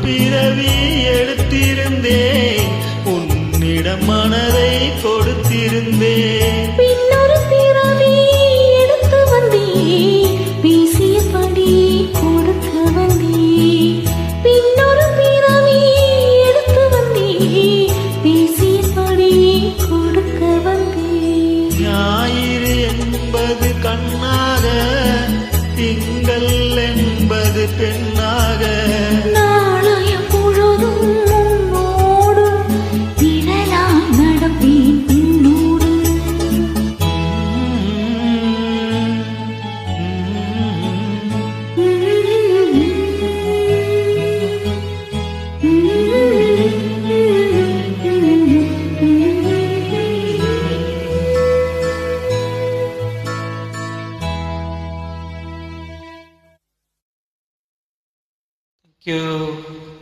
பிறவி எடுத்திருந்தேன், உன்னிடம் மனதை கொடுத்திருந்தேன். பின்னொரு பிறவி எடுத்து வந்தேன், பேசியபடி கொடுக்க வந்தேன். பின்னொரு பிறவி எடுத்து வந்தேன், பேசியபடி கொடுக்க வந்தேன். ஞாயிறு என்பது கண்ணாக, திங்கள் என்பது பெண்ணாக, நாளைய பொழுதும் உன்னோடு விரலாய் நடப்பேன் உன்னோடு. Thank you.